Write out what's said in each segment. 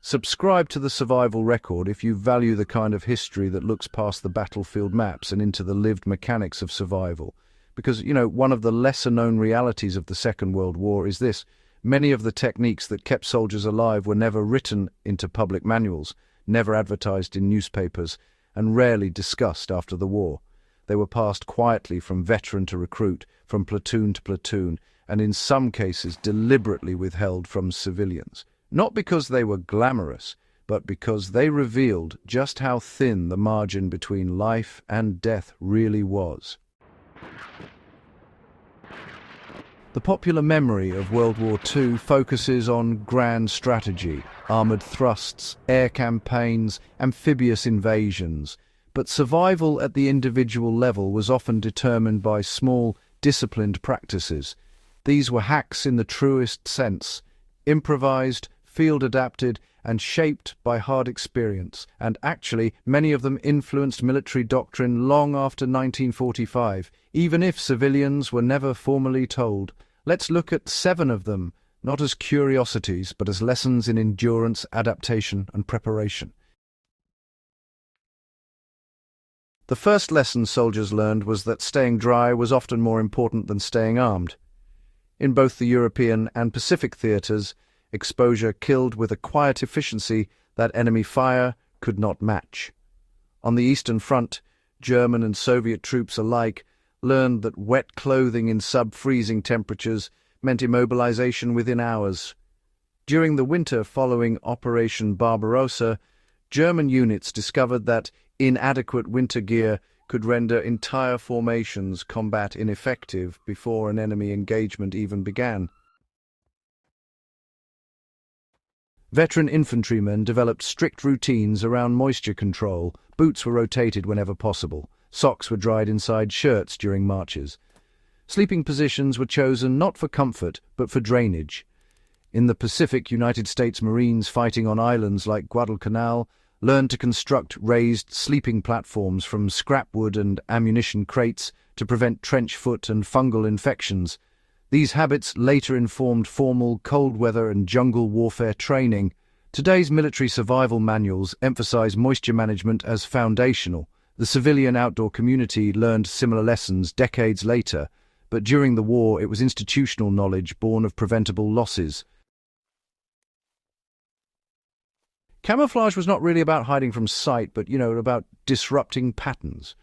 Subscribe to the Survival Record if you value the kind of history that looks past the battlefield maps and into the lived mechanics of survival. Because, one of the lesser-known realities of the Second World War is this: many of the techniques that kept soldiers alive were never written into public manuals, never advertised in newspapers, and rarely discussed after the war. They were passed quietly from veteran to recruit, from platoon to platoon, and in some cases deliberately withheld from civilians. Not because they were glamorous, but because they revealed just how thin the margin between life and death really was. The popular memory of World War II focuses on grand strategy, armoured thrusts, air campaigns, amphibious invasions, but survival at the individual level was often determined by small, disciplined practices. These were hacks in the truest sense, improvised, field-adapted, and shaped by hard experience, and actually many of them influenced military doctrine long after 1945, even if civilians were never formally told. Let's look at 7 of them, not as curiosities, but as lessons in endurance, adaptation, and preparation. The first lesson soldiers learned was that staying dry was often more important than staying armed. In both the European and Pacific theatres, exposure killed with a quiet efficiency that enemy fire could not match. On the Eastern Front, German and Soviet troops alike learned that wet clothing in sub-freezing temperatures meant immobilization within hours. During the winter following Operation Barbarossa, German units discovered that inadequate winter gear could render entire formations combat ineffective before an enemy engagement even began. Veteran infantrymen developed strict routines around moisture control. Boots were rotated whenever possible. Socks were dried inside shirts during marches. Sleeping positions were chosen not for comfort, but for drainage. In the Pacific, United States Marines fighting on islands like Guadalcanal learned to construct raised sleeping platforms from scrap wood and ammunition crates to prevent trench foot and fungal infections. These habits later informed formal cold weather and jungle warfare training. Today's military survival manuals emphasize moisture management as foundational. The civilian outdoor community learned similar lessons decades later, but during the war it was institutional knowledge born of preventable losses. Camouflage was not really about hiding from sight, but, about disrupting patterns.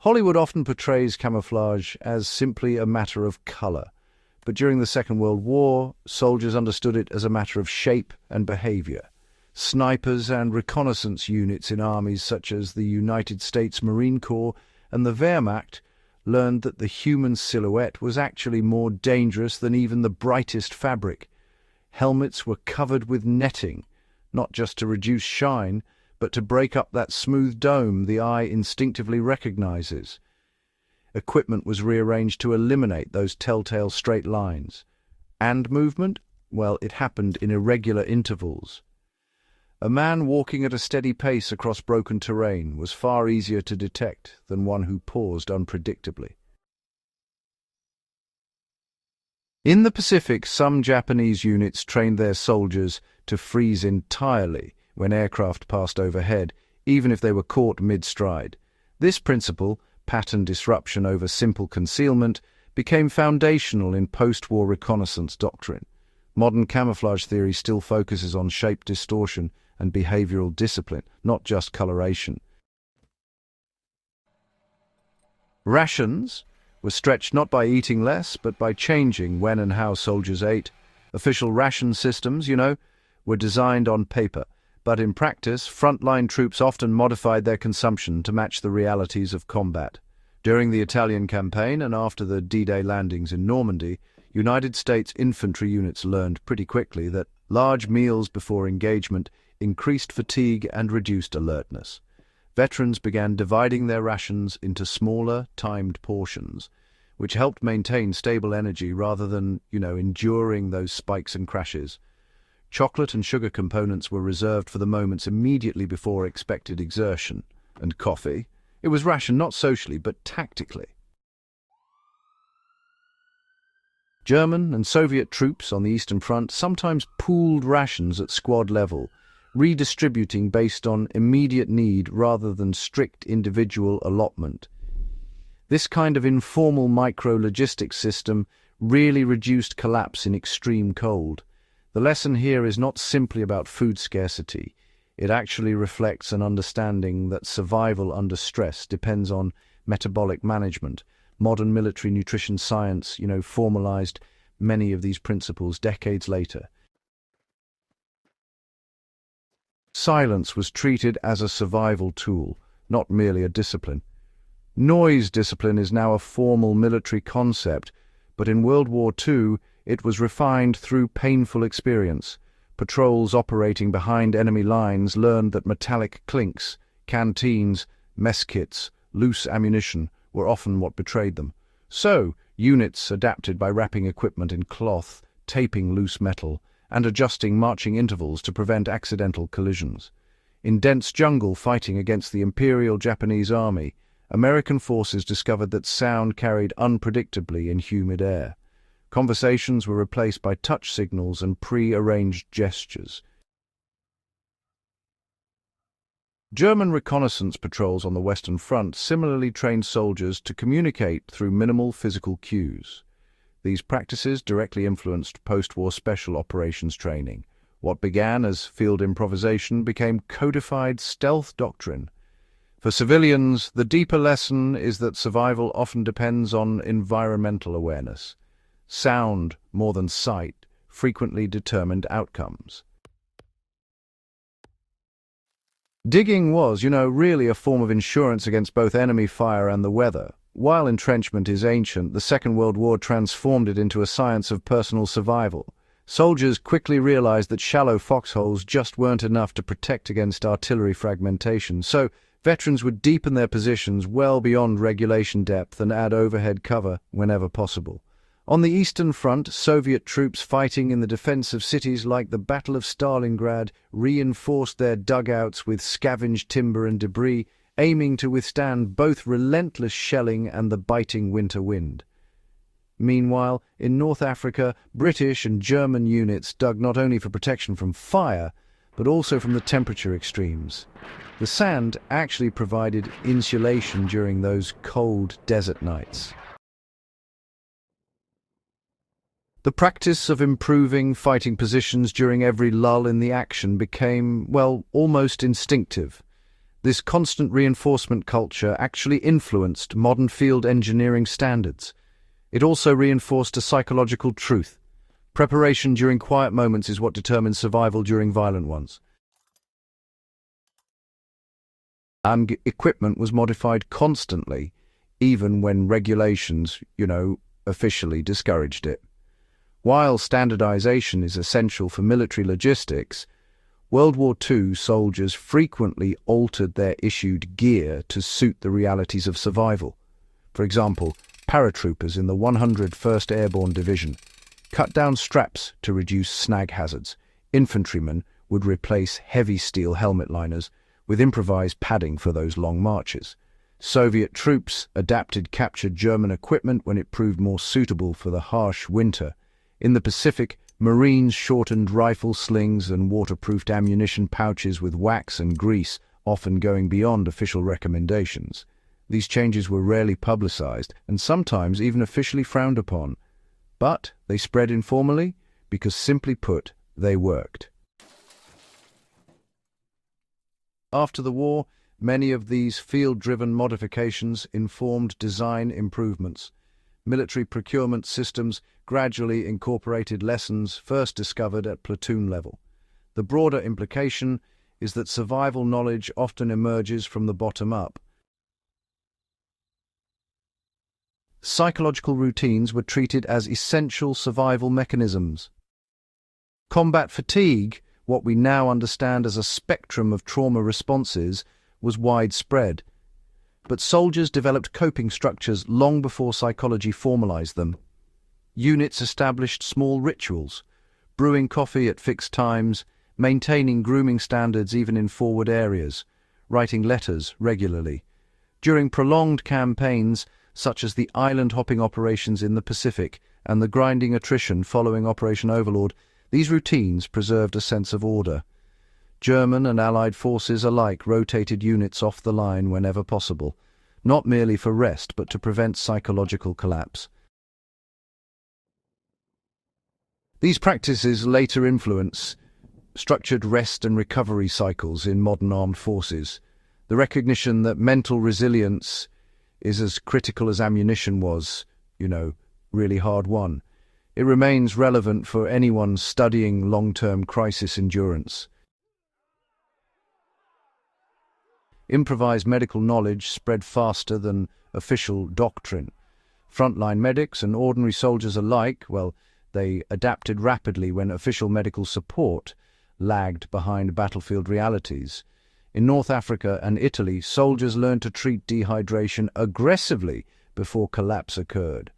Hollywood often portrays camouflage as simply a matter of color, but during the Second World War, soldiers understood it as a matter of shape and behavior. Snipers and reconnaissance units in armies such as the United States Marine Corps and the Wehrmacht learned that the human silhouette was actually more dangerous than even the brightest fabric. Helmets were covered with netting, not just to reduce shine, but to break up that smooth dome the eye instinctively recognizes. Equipment was rearranged to eliminate those telltale straight lines. And movement? Well, it happened in irregular intervals. A man walking at a steady pace across broken terrain was far easier to detect than one who paused unpredictably. In the Pacific, some Japanese units trained their soldiers to freeze entirely when aircraft passed overhead, even if they were caught mid-stride. This principle, pattern disruption over simple concealment, became foundational in post-war reconnaissance doctrine. Modern camouflage theory still focuses on shape distortion and behavioral discipline, not just coloration. Rations were stretched not by eating less, but by changing when and how soldiers ate. Official ration systems, were designed on paper, but in practice, frontline troops often modified their consumption to match the realities of combat. During the Italian campaign and after the D-Day landings in Normandy, United States infantry units learned pretty quickly that large meals before engagement increased fatigue and reduced alertness. Veterans began dividing their rations into smaller, timed portions, which helped maintain stable energy rather than, enduring those spikes and crashes. Chocolate and sugar components were reserved for the moments immediately before expected exertion. And coffee? It was rationed not socially, but tactically. German and Soviet troops on the Eastern Front sometimes pooled rations at squad level, redistributing based on immediate need rather than strict individual allotment. This kind of informal micro-logistics system really reduced collapse in extreme cold. The lesson here is not simply about food scarcity. It actually reflects an understanding that survival under stress depends on metabolic management. Modern military nutrition science, formalized many of these principles decades later. Silence was treated as a survival tool, not merely a discipline. Noise discipline is now a formal military concept, but in World War II it was refined through painful experience. Patrols operating behind enemy lines learned that metallic clinks, canteens, mess kits, loose ammunition were often what betrayed them. So, units adapted by wrapping equipment in cloth, taping loose metal, and adjusting marching intervals to prevent accidental collisions. In dense jungle fighting against the Imperial Japanese Army, American forces discovered that sound carried unpredictably in humid air. Conversations were replaced by touch signals and pre-arranged gestures. German reconnaissance patrols on the Western Front similarly trained soldiers to communicate through minimal physical cues. These practices directly influenced post-war special operations training. What began as field improvisation became codified stealth doctrine. For civilians, the deeper lesson is that survival often depends on environmental awareness. Sound, more than sight, frequently determined outcomes. Digging was, really a form of insurance against both enemy fire and the weather. While entrenchment is ancient, the Second World War transformed it into a science of personal survival. Soldiers quickly realized that shallow foxholes just weren't enough to protect against artillery fragmentation, so veterans would deepen their positions well beyond regulation depth and add overhead cover whenever possible. On the Eastern Front, Soviet troops fighting in the defense of cities like the Battle of Stalingrad reinforced their dugouts with scavenged timber and debris, aiming to withstand both relentless shelling and the biting winter wind. Meanwhile, in North Africa, British and German units dug not only for protection from fire, but also from the temperature extremes. The sand actually provided insulation during those cold desert nights. The practice of improving fighting positions during every lull in the action became, almost instinctive. This constant reinforcement culture actually influenced modern field engineering standards. It also reinforced a psychological truth. Preparation during quiet moments is what determines survival during violent ones. Equipment was modified constantly, even when regulations, officially discouraged it. While standardization is essential for military logistics, World War II soldiers frequently altered their issued gear to suit the realities of survival. For example, paratroopers in the 101st Airborne Division cut down straps to reduce snag hazards. Infantrymen would replace heavy steel helmet liners with improvised padding for those long marches. Soviet troops adapted captured German equipment when it proved more suitable for the harsh winter. In the Pacific, Marines shortened rifle slings and waterproofed ammunition pouches with wax and grease, often going beyond official recommendations. These changes were rarely publicized and sometimes even officially frowned upon. But they spread informally because, simply put, they worked. After the war, many of these field-driven modifications informed design improvements. Military procurement systems gradually incorporated lessons first discovered at platoon level. The broader implication is that survival knowledge often emerges from the bottom up. Psychological routines were treated as essential survival mechanisms. Combat fatigue, what we now understand as a spectrum of trauma responses, was widespread. But soldiers developed coping structures long before psychology formalized them. Units established small rituals, brewing coffee at fixed times, maintaining grooming standards even in forward areas, writing letters regularly. During prolonged campaigns, such as the island-hopping operations in the Pacific and the grinding attrition following Operation Overlord, these routines preserved a sense of order. German and Allied forces alike rotated units off the line whenever possible, not merely for rest but to prevent psychological collapse. These practices later influence structured rest and recovery cycles in modern armed forces. The recognition that mental resilience is as critical as ammunition was, really hard won. It remains relevant for anyone studying long-term crisis endurance. Improvised medical knowledge spread faster than official doctrine. Frontline medics and ordinary soldiers alike, they adapted rapidly when official medical support lagged behind battlefield realities. In North Africa and Italy, soldiers learned to treat dehydration aggressively before collapse occurred.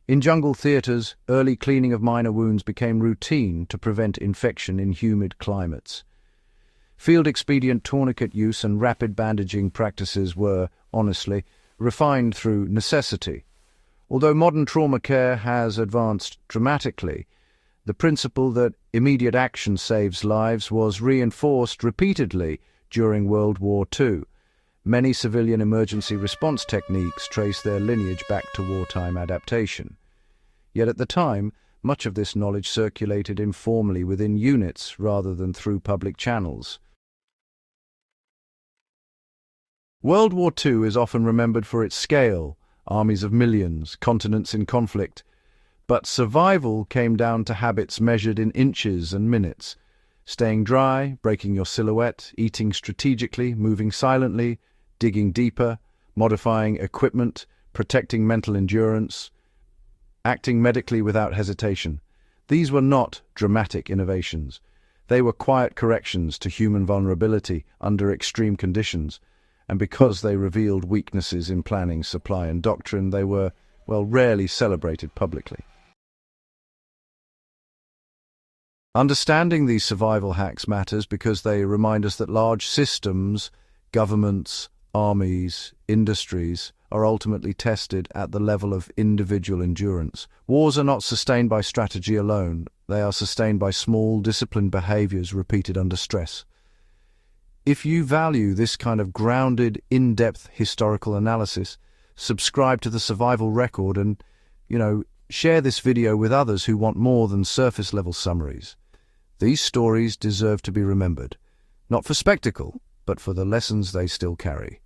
In jungle theatres, early cleaning of minor wounds became routine to prevent infection in humid climates. Field-expedient tourniquet use and rapid bandaging practices were, honestly, refined through necessity. Although modern trauma care has advanced dramatically, the principle that immediate action saves lives was reinforced repeatedly during World War II. Many civilian emergency response techniques trace their lineage back to wartime adaptation. Yet at the time, much of this knowledge circulated informally within units rather than through public channels. World War II is often remembered for its scale, armies of millions, continents in conflict, but survival came down to habits measured in inches and minutes. Staying dry, breaking your silhouette, eating strategically, moving silently, digging deeper, modifying equipment, protecting mental endurance, acting medically without hesitation. These were not dramatic innovations. They were quiet corrections to human vulnerability under extreme conditions, and because they revealed weaknesses in planning, supply, and doctrine, they were, rarely celebrated publicly. Understanding these survival hacks matters because they remind us that large systems, governments, armies, industries, are ultimately tested at the level of individual endurance. Wars are not sustained by strategy alone. They are sustained by small, disciplined behaviors repeated under stress. If you value this kind of grounded, in-depth historical analysis, subscribe to the Survival Record and, share this video with others who want more than surface-level summaries. These stories deserve to be remembered, not for spectacle, but for the lessons they still carry.